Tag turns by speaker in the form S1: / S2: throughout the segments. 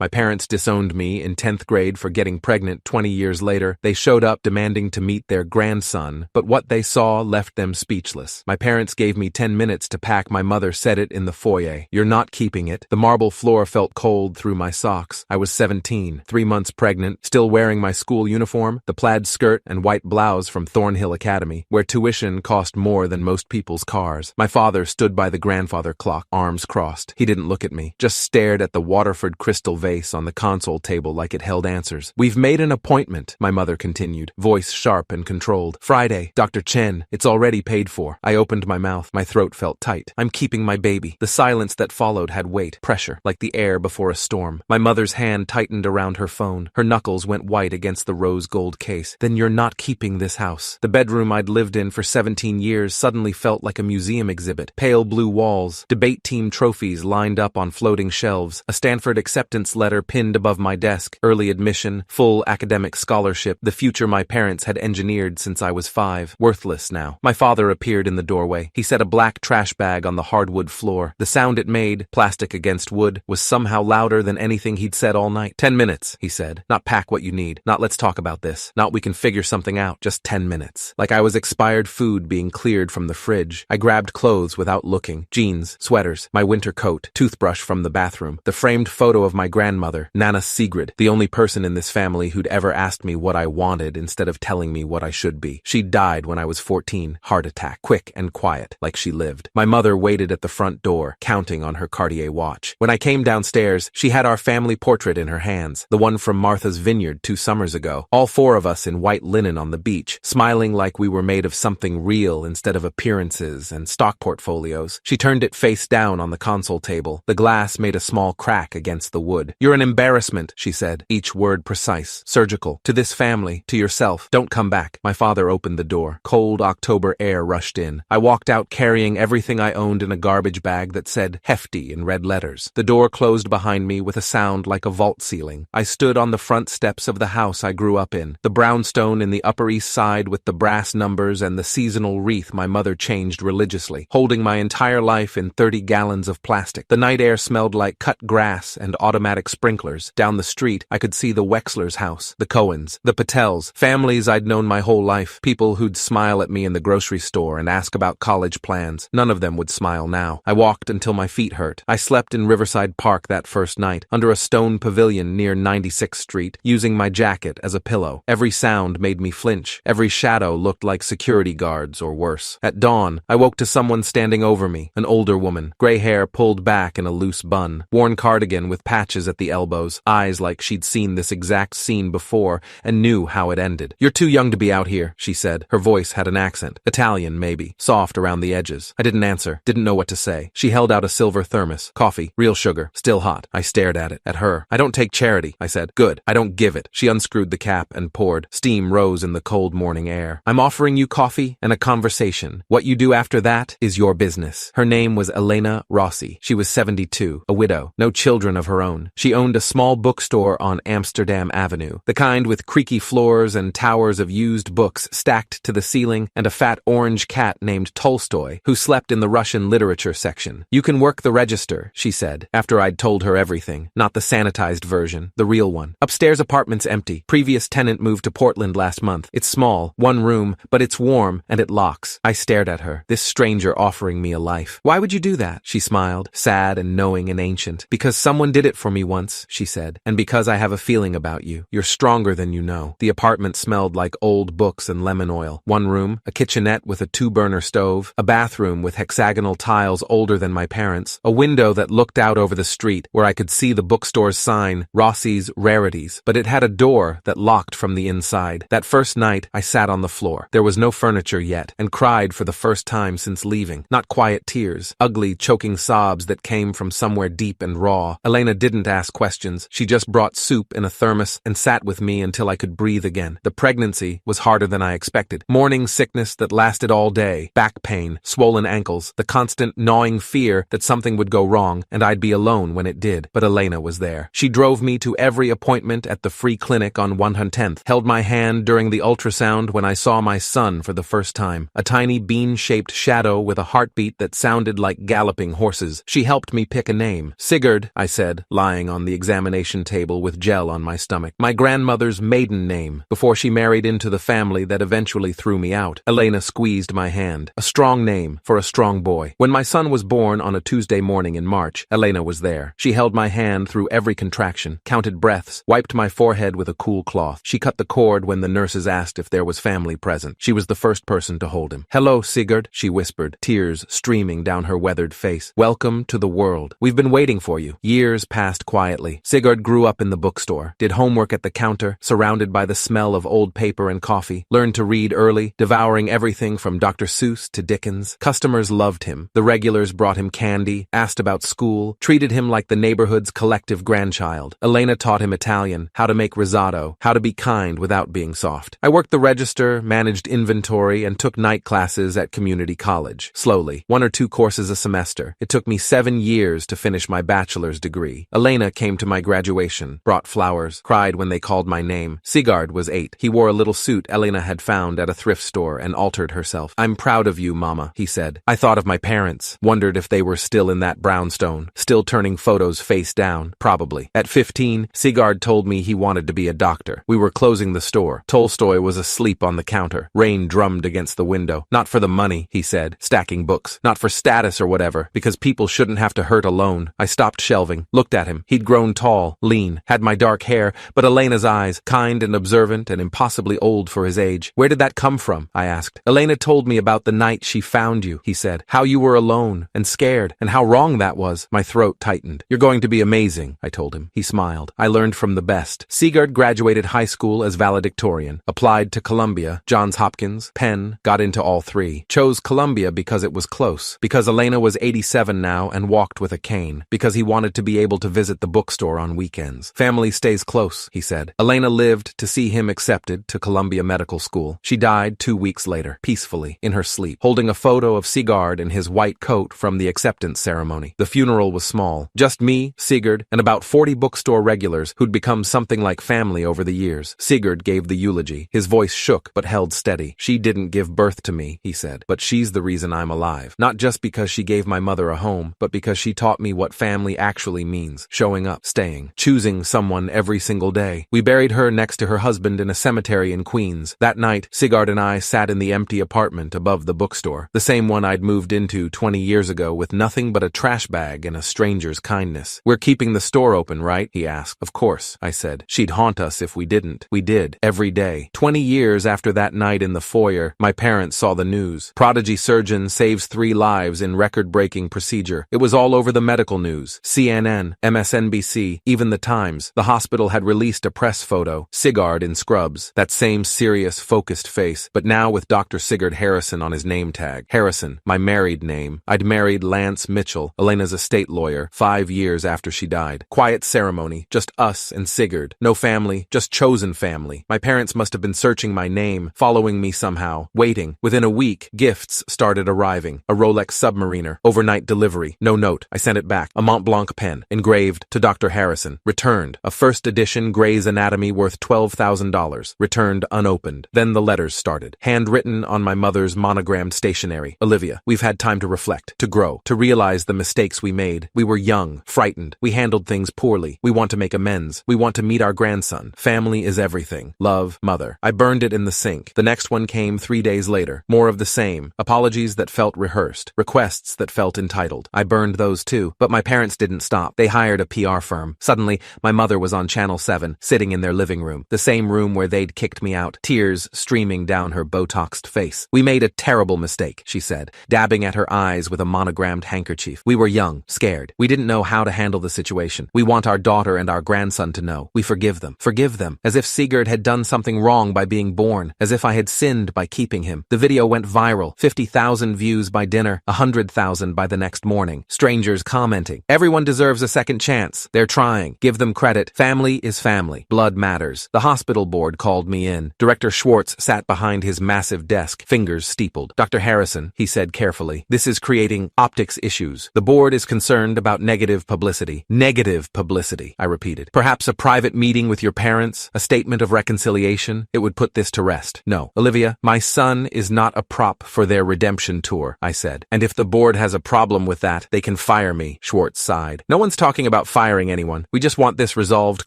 S1: My parents disowned me in 10th grade for getting pregnant 20 years later. They showed up demanding to meet their grandson, but what they saw left them speechless. My parents gave me 10 minutes to pack. My mother said it in the foyer. "You're not keeping it." The marble floor felt cold through my socks. I was 17, 3 months pregnant, still wearing my school uniform, the plaid skirt and white blouse from Thornhill Academy, where tuition cost more than most people's cars. My father stood by the grandfather clock, arms crossed. He didn't look at me, just stared at the Waterford crystal vase on the console table like it held answers. "We've made an appointment," my mother continued, voice sharp and controlled. "Friday, Dr. Chen, it's already paid for." I opened my mouth. My throat felt tight. "I'm keeping my baby." The silence that followed had weight, pressure, like the air before a storm. My mother's hand tightened around her phone. Her knuckles went white against the rose gold case. "Then you're not keeping this house." The bedroom I'd lived in for 17 years suddenly felt like a museum exhibit. Pale blue walls, debate team trophies lined up on floating shelves, a Stanford acceptance letter pinned above my desk, early admission, full academic scholarship, the future my parents had engineered since I was 5, worthless now. My father appeared in the doorway. He set a black trash bag on the hardwood floor. The sound it made, plastic against wood, was somehow louder than anything he'd said all night. 10 minutes, he said. Not pack what you need. Not let's talk about this. Not we can figure something out. Just 10 minutes. Like I was expired food being cleared from the fridge. I grabbed clothes without looking. Jeans, sweaters, my winter coat, toothbrush from the bathroom, the framed photo of my grandmother, Nana Sigrid, the only person in this family who'd ever asked me what I wanted instead of telling me what I should be. She died when I was 14, heart attack, quick and quiet, like she lived. My mother waited at the front door, counting on her Cartier watch. When I came downstairs, she had our family portrait in her hands, the one from Martha's Vineyard 2 summers ago, all 4 of us in white linen on the beach, smiling like we were made of something real instead of appearances and stock portfolios. She turned it face down on the console table. The glass made a small crack against the wood. "You're an embarrassment," she said, each word precise, surgical. "To this family, to yourself. Don't come back." My father opened the door. Cold October air rushed in. I walked out carrying everything I owned in a garbage bag that said "Hefty" in red letters. The door closed behind me with a sound like a vault ceiling. I stood on the front steps of the house I grew up in, the brownstone in the Upper East Side with the brass numbers and the seasonal wreath my mother changed religiously, holding my entire life in 30 gallons of plastic. The night air smelled like cut grass and automatic sprinklers. Down the street, I could see the Wexler's house, the Cohens, the Patels, families I'd known my whole life, people who'd smile at me in the grocery store and ask about college plans. None of them would smile now. I walked until my feet hurt. I slept in Riverside Park that first night, under a stone pavilion near 96th Street, using my jacket as a pillow. Every sound made me flinch. Every shadow looked like security guards or worse. At dawn, I woke to someone standing over me, an older woman, gray hair pulled back in a loose bun, worn cardigan with patches at the elbows, eyes like she'd seen this exact scene before and knew how it ended. "You're too young to be out here," she said. Her voice had an accent. Italian, maybe. Soft around the edges. I didn't answer. Didn't know what to say. She held out a silver thermos. Coffee. Real sugar. Still hot. I stared at it. At her. "I don't take charity," I said. "Good. I don't give it." She unscrewed the cap and poured. Steam rose in the cold morning air. "I'm offering you coffee and a conversation. What you do after that is your business." Her name was Elena Rossi. She was 72, a widow, no children of her own. She owned a small bookstore on Amsterdam Avenue, the kind with creaky floors and towers of used books stacked to the ceiling, and a fat orange cat named Tolstoy, who slept in the Russian literature section. "You can work the register," she said, after I'd told her everything, not the sanitized version, the real one. "Upstairs apartment's empty. Previous tenant moved to Portland last month. It's small, 1 room, but it's warm, and it locks." I stared at her, this stranger offering me a life. "Why would you do that?" She smiled, sad and knowing and ancient. "Because someone did it for me once," she said, "and because I have a feeling about you. You're stronger than you know." The apartment smelled like old books and lemon oil. 1 room, a kitchenette with a 2-burner stove, a bathroom with hexagonal tiles older than my parents, a window that looked out over the street where I could see the bookstore's sign, Rossi's Rarities, but it had a door that locked from the inside. That first night, I sat on the floor. There was no furniture yet, and cried for the first time since leaving. Not quiet tears, ugly, choking sobs that came from somewhere deep and raw. Elena didn't ask questions. She just brought soup in a thermos and sat with me until I could breathe again. The pregnancy was harder than I expected. Morning sickness that lasted all day, back pain, swollen ankles, the constant gnawing fear that something would go wrong and I'd be alone when it did. But Elena was there. She drove me to every appointment at the free clinic on 110th, held my hand during the ultrasound when I saw my son for the first time, a tiny bean-shaped shadow with a heartbeat that sounded like galloping horses. She helped me pick a name. "Sigurd," I said, lying on the examination table with gel on my stomach. My grandmother's maiden name, before she married into the family that eventually threw me out. Elena squeezed my hand. A strong name for a strong boy. When my son was born on a Tuesday morning in March, Elena was there. She held my hand through every contraction, counted breaths, wiped my forehead with a cool cloth. She cut the cord when the nurses asked if there was family present. She was the first person to hold him. "Hello, Sigurd," she whispered, tears streaming down her weathered face. "Welcome to the world. We've been waiting for you." Years passed quietly. Sigurd grew up in the bookstore, did homework at the counter, surrounded by the smell of old paper and coffee, learned to read early, devouring everything from Dr. Seuss to Dickens. Customers loved him. The regulars brought him candy, asked about school, treated him like the neighborhood's collective grandchild. Elena taught him Italian, how to make risotto, how to be kind without being soft. I worked the register, managed inventory, and took night classes at community college. Slowly, 1 or 2 courses a semester. It took me 7 years to finish my bachelor's degree. Elena came to my graduation, brought flowers, cried when they called my name. Sigurd was 8. He wore a little suit Elena had found at a thrift store and altered herself. "I'm proud of you, Mama," he said. I thought of my parents, wondered if they were still in that brownstone, still turning photos face down, probably. At 15, Sigurd told me he wanted to be a doctor. We were closing the store. Tolstoy was asleep on the counter. Rain drummed against the window. "Not for the money," he said, stacking books. "Not for status or whatever, because people shouldn't have to hurt alone." I stopped shelving, looked at him. He'd grown tall, lean, had my dark hair, but Elena's eyes, kind and observant and impossibly old for his age. "Where did that come from?" I asked. "Elena told me about the night she found you," he said. "How you were alone and scared, and how wrong that was." My throat tightened. "You're going to be amazing," I told him. He smiled. "I learned from the best." Sigurd graduated high school as valedictorian, applied to Columbia, Johns Hopkins, Penn, got into all 3. Chose Columbia because it was close, because Elena was 87 now and walked with a cane, because he wanted to be able to visit the bookstore on weekends. "Family stays close," he said. Elena lived to see him accepted to Columbia Medical School. She died 2 weeks later, peacefully, in her sleep, holding a photo of Sigurd in his white coat from the acceptance ceremony. The funeral was small. Just me, Sigurd, and about 40 bookstore regulars who'd become something like family over the years. Sigurd gave the eulogy. His voice shook but held steady. "She didn't give birth to me," he said, "but she's the reason I'm alive. Not just because she gave my mother a home, but because she taught me what family actually means. Showing up, staying, choosing someone every single day." We buried her next to her husband in a cemetery in Queens. That night, Sigurd and I sat in the empty apartment above the bookstore, the same one I'd moved into 20 years ago with nothing but a trash bag and a stranger's kindness. "We're keeping the store open, right?" he asked. "Of course," I said. "She'd haunt us if we didn't." We did, every day. 20 years after that night in the foyer, my parents saw the news. Prodigy surgeon saves 3 lives in record-breaking procedure. It was all over the medical news. CNN, MSNBC, even the Times. The hospital had released a press photo. Sigurd in scrubs. That same serious, focused face, but now with Dr. Sigurd Harrison on his name tag. Harrison, my married name. I'd married Lance Mitchell, Elena's estate lawyer, 5 years after she died. Quiet ceremony, just us and Sigurd. No family, just chosen family. My parents must have been searching my name, following me somehow, waiting. Within a week, gifts started arriving. A Rolex Submariner, overnight delivery. No note. I sent it back. A Mont Blanc pen, engraved, to Dr. Harrison. Returned. A first edition Gray's Anatomy worth $12,000. Returned unopened. Then the letters started. Handwritten on my mother's monogrammed stationery. "Olivia, we've had time to reflect, to grow, to realize the mistakes we made. We were young, frightened. We handled things poorly. We want to make amends. We want to meet our grandson. Family is everything. Love, Mother." I burned it in the sink. The next one came 3 days later. More of the same. Apologies that felt rehearsed. Requests that felt entitled. I burned those too. But my parents didn't stop. They hired a PR firm. Suddenly, my mother was on Channel 7, sitting in their living room. The same room where they'd kicked me out, tears streaming down her Botoxed face. "We made a terrible mistake," she said, dabbing at her eyes with a monogrammed handkerchief. "We were young, scared. We didn't know how to handle the situation. We want our daughter and our grandson to know. We forgive them. Forgive them." As if Sigurd had done something wrong by being born. As if I had sinned by keeping him. The video went viral. 50,000 views by dinner, 100,000 by the next morning. Strangers commenting. "Everyone deserves a second chance. They're trying. Give them credit. Family is family. Blood matters." The hospital board called me in. Director Schwartz sat behind his massive desk, fingers steepled. "Dr. Harrison," he said carefully, "this is creating optics issues. The board is concerned about negative publicity." "Negative publicity," I repeated. "Perhaps a private meeting with your parents, a statement of reconciliation. It would put this to rest." "No, Olivia, my son is not a prop for their redemption tour," I said. "And if the board has a problem with that, they can fire me," Schwartz sighed. "No one's talking about firing anyone. We just want this resolved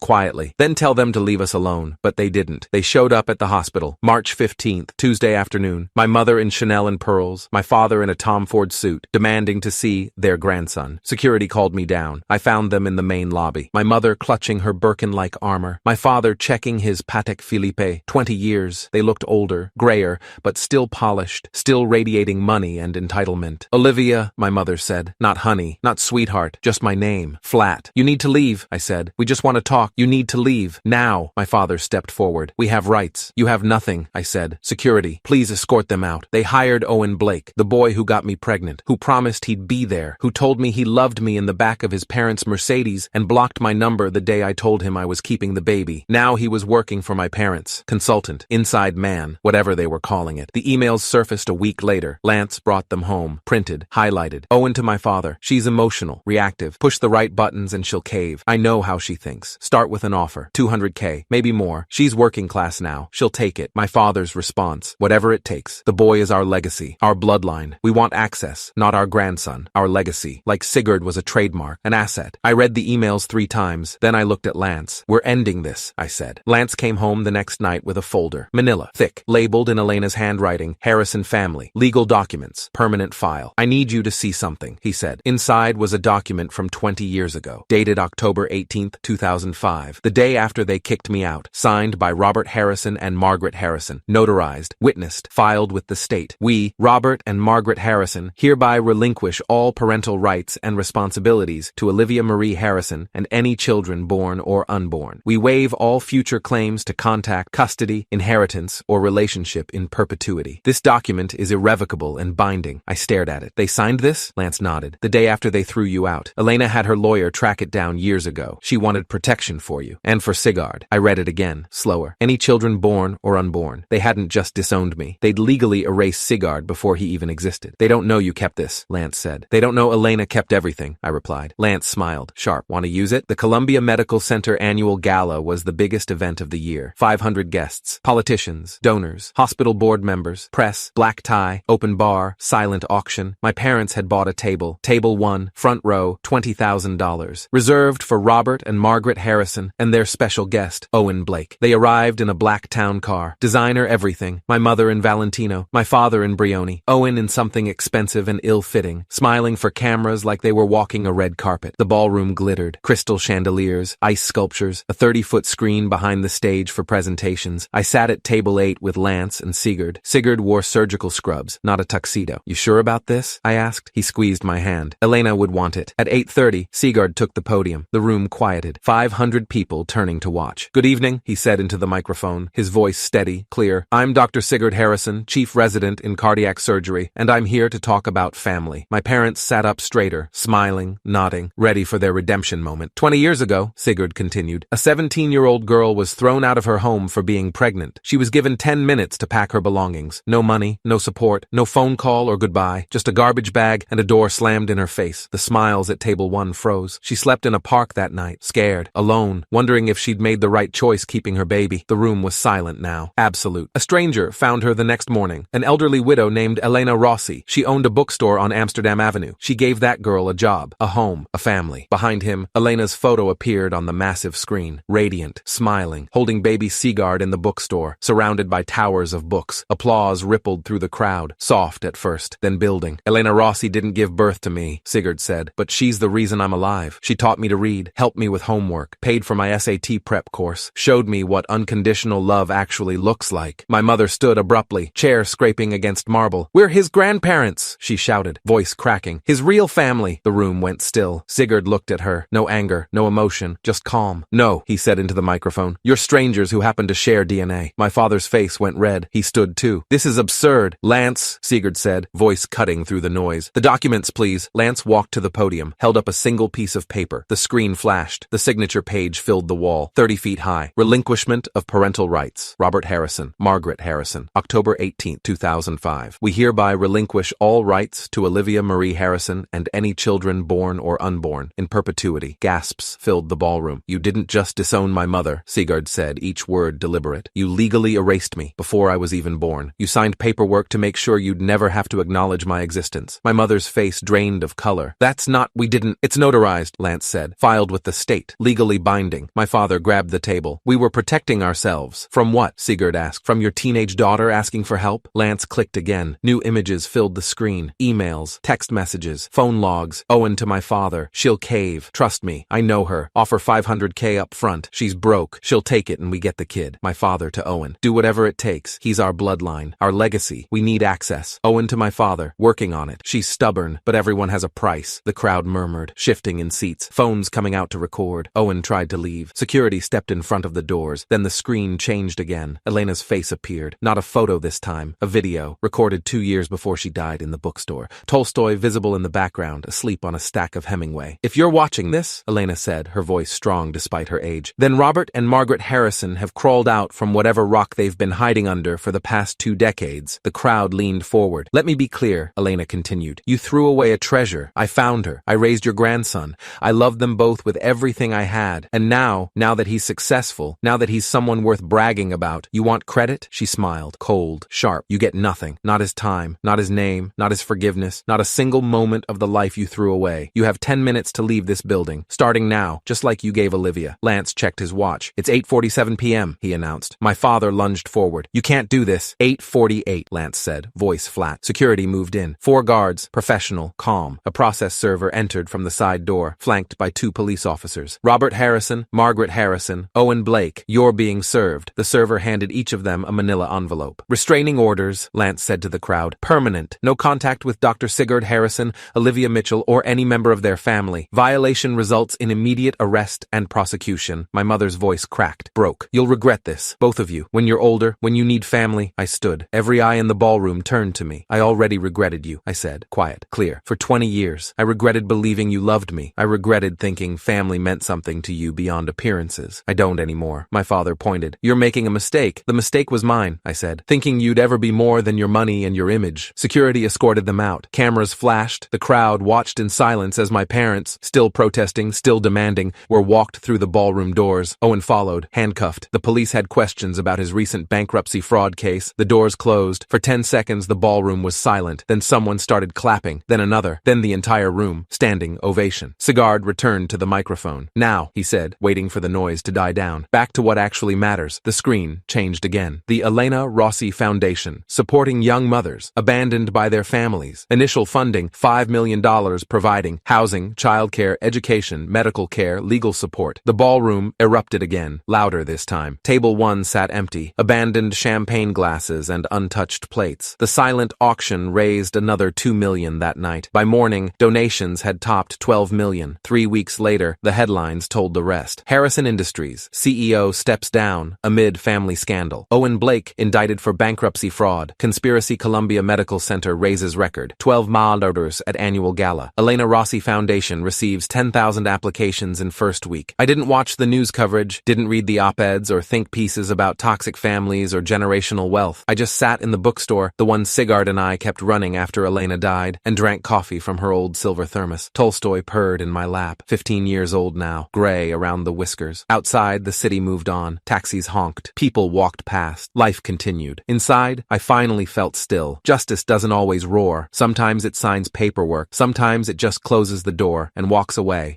S1: quietly. Then tell them to leave us alone. But they didn't. They showed up at the hospital. March 15th, Tuesday afternoon. My mother in Chanel and pearls. My father in a Tom Ford suit, demanding to see their grandson. Security called me down. I found them in the main lobby. My mother clutching her Birkin-like armor. My father checking his Patek Philippe. 20 years. They looked older, grayer, but still polished, still radiating money and entitlement. Olivia, my mother said. Not honey, not sweetheart, just my name. Flat. You need to leave, I said. We just want to talk. You need to leave. Now. My father stepped forward. We have rights. You have nothing, I said. Security, please escort them out. They hired Owen Blake, the boy who got me pregnant, who promised he'd be there, who told me he loved me in the back of his parents' Mercedes and blocked my number the day I told him I was keeping the baby. Now he was working for my parents. Consultant, inside man, whatever they were calling it. The emails surfaced a week later. Lance brought them home, printed, highlighted. Owen to my father. She's emotional, reactive. Push the right buttons and she'll cave. I know how she thinks. Start with an offer. $200K, maybe more. She's working class now. She'll take it. My father's response. Whatever it takes. The boy is our legacy, our bloodline. We want access, not our grandson. Our legacy. Like Sigurd was a trademark, an asset. I read the emails 3 times. Then I looked at Lance. We're ending this, I said. Lance came home the next night with a folder. Manila. Thick. Labeled in Elena's handwriting. Harrison family. Legal documents. Permanent file. I need you to see something, he said. Inside was a document from 20 years ago. Dated October 18th, 2005. The day after they kicked me out. Signed by Robert Harrison and Margaret Harrison. Notarized. Witnessed. Filed with the state. We, Robert and Margaret Harrison, hereby relinquish all parental rights and responsibilities to Olivia Marie Harrison and any children born or unborn. We waive all future claims to contact, custody, inheritance, or relationship in perpetuity. This document is irrevocable and binding. I stared at it. They signed this? Lance nodded. The day after they threw you out. Elena had her lawyer track it down years ago. She wanted protection for you. And for Sigurd. I read it again, slower. Any children born or unborn. They hadn't just disowned me. They'd legally erased Sigurd before he even existed. They don't know you kept this, Lance said. They don't know Elena kept everything, I replied. Lance smiled. Sharp. Want to use it? The Columbia Medical Center annual gala was the biggest event of the year. 500 guests, politicians, donors, hospital board members, press, black tie, open bar, silent auction. My parents had bought a table. Table 1, front row, $20,000. Reserved for Robert and Margaret Harrison and their special guest, Owen Blake. They arrived in a black town car. Designer everything. My mother in Valentino. My father in Brioni. Owen in something expensive and ill-fitting. Smiling for cameras like they were walking a red carpet. The ballroom glittered. Crystal chandeliers, ice sculptures, a 30-foot screen behind the stage for presentations. I sat at table 8 with Lance and Sigurd. Sigurd wore surgical scrubs, not a tuxedo. You sure about this? I asked. He squeezed my hand. Elena would want it. At 8:30, Sigurd took the podium. The room quieted. 500 people turning to watch. Good evening, he said into the microphone, his voice steady, clear. I'm Dr. Sigurd Harrison, chief resident in cardiac surgery, and I'm here to talk about family. My parents sat up straighter, smiling, nodding, ready for their redemption moment. 20 years ago, Sigurd continued, a 17-year-old girl was thrown out of her home for being pregnant. She was given 10 minutes to pack her belongings. No money, no support, no phone call or goodbye, just a garbage bag and a door slammed in her face. The smiles at table 1 froze. She slept in a park that night, scared, alone, wondering if she'd made the right choice keeping her baby. The room was silent now. Absolute. A stranger found her the next morning, an elderly widow named Elena Rossi. She owned a bookstore on Amsterdam Avenue. She gave that girl a job, a home, a family. Behind him, Elena's photo appeared on the massive screen, radiant, smiling, holding baby Sigurd in the bookstore, surrounded by towers of books. Applause rippled through the crowd, soft at first, then building. Elena Rossi didn't give birth to me, Sigurd said, but she's the reason I'm alive. She taught me to read, helped me with homework, paid for my SAT prep course, showed me what unconditional love actually looks like. My mother stood abruptly, chair scraping against marble. We're his grandparents, she shouted, voice cracking. His real family. The room went still. Sigurd looked at her. No anger, no emotion, just calm. No, he said into the microphone. You're strangers who happen to share DNA. My father's face went red. He stood too. This is absurd. Lance, Sigurd said, voice cutting through the noise. The documents, please. Lance walked to the podium, held up a single piece of paper. The screen flashed. The signature page filled the wall, 30 feet high. Relinquishment of parental rights. Robert Harrison, Margaret Harrison, October 18, 2005. We hereby relinquish all rights to Olivia Marie Harrison and any children born or unborn in perpetuity. Gasps filled the ballroom. You didn't just disown my mother, Sigurd said, each word deliberate. You legally erased me before I was even born. You signed paperwork to make sure you'd never have to acknowledge my existence. My mother's face drained of color. That's not, we didn't, it's notarized, Lance Lance said. Filed with the state. Legally binding. My father grabbed the table. We were protecting ourselves. From what? Sigurd asked. From your teenage daughter asking for help? Lance clicked again. New images filled the screen. Emails, text messages, phone logs. Owen to my father. She'll cave. Trust me. I know her. Offer $500K up front. She's broke. She'll take it and we get the kid. My father to Owen. Do whatever it takes. He's our bloodline. Our legacy. We need access. Owen to my father. Working on it. She's stubborn, but everyone has a price. The crowd murmured, shifting in seats. Phones coming out to record. Owen tried to leave. Security stepped in front of the doors. Then the screen changed again. Elena's face appeared. Not a photo this time. A video. Recorded 2 years before she died in the bookstore. Tolstoy visible in the background, asleep on a stack of Hemingway. If you're watching this, Elena said, her voice strong despite her age, then Robert and Margaret Harrison have crawled out from whatever rock they've been hiding under for the past 2 decades. The crowd leaned forward. Let me be clear, Elena continued. You threw away a treasure. I found her. I raised your grandson. I loved them both with everything I had. And now that he's successful, now that he's someone worth bragging about, you want credit? She smiled, cold, sharp. You get nothing. Not his time, not his name, not his forgiveness, not a single moment of the life you threw away. You have 10 minutes to leave this building, starting now, just like you gave Olivia. Lance checked his watch. It's 8:47 p.m., he announced. My father lunged forward. You can't do this. 8:48, Lance said, voice flat. Security moved in. 4 guards, professional, calm. A process server entered from the side door, flanked by 2 police officers. Robert Harrison, Margaret Harrison, Owen Blake, you're being served. The server handed each of them a manila envelope. Restraining orders, Lance said to the crowd. Permanent. No contact with Dr. Sigurd Harrison, Olivia Mitchell, or any member of their family. Violation results in immediate arrest and prosecution. My mother's voice cracked, broke. You'll regret this, both of you. When you're older, when you need family. I stood. Every eye in the ballroom turned to me. I already regretted you, I said, quiet, clear. For 20 years, I regretted believing you loved me. I regretted thinking family meant something to you beyond appearances. I don't anymore. My father pointed. You're making a mistake. The mistake was mine, I said, thinking you'd ever be more than your money and your image. Security escorted them out. Cameras flashed. The crowd watched in silence as my parents, still protesting, still demanding, were walked through the ballroom doors. Owen followed, handcuffed. The police had questions about his recent bankruptcy fraud case. The doors closed. For 10 seconds, the ballroom was silent. Then someone started clapping. Then another. Then the entire room. Standing ovation. Sigurd returned to the microphone. Now, he said, waiting for the noise to die down. Back to what actually matters. The screen changed again. The Elena Rossi Foundation, supporting young mothers, abandoned by their families. Initial funding, $5 million, providing housing, childcare, education, medical care, legal support. The ballroom erupted again, louder this time. Table 1 sat empty, abandoned champagne glasses and untouched plates. The silent auction raised another $2 million that night. By morning, donations had topped $12 million. 3 weeks later, the headlines told the rest. Harrison Industries, CEO steps down amid family scandal. Owen Blake indicted for bankruptcy fraud. Conspiracy Columbia Medical Center raises record. 12 mild orders at annual gala. Elena Rossi Foundation receives 10,000 applications in first week. I didn't watch the news coverage, didn't read the op-eds or think pieces about toxic families or generational wealth. I just sat in the bookstore, the one Sigurd and I kept running after Elena died, and drank coffee from her old silver thermos. Tolstoy purred in my lap, 15 years old now, gray around the whiskers. Outside, the city moved on. Taxis honked. People walked past. Life continued. Inside, I finally felt still. Justice doesn't always roar. Sometimes it signs paperwork. Sometimes it just closes the door and walks away.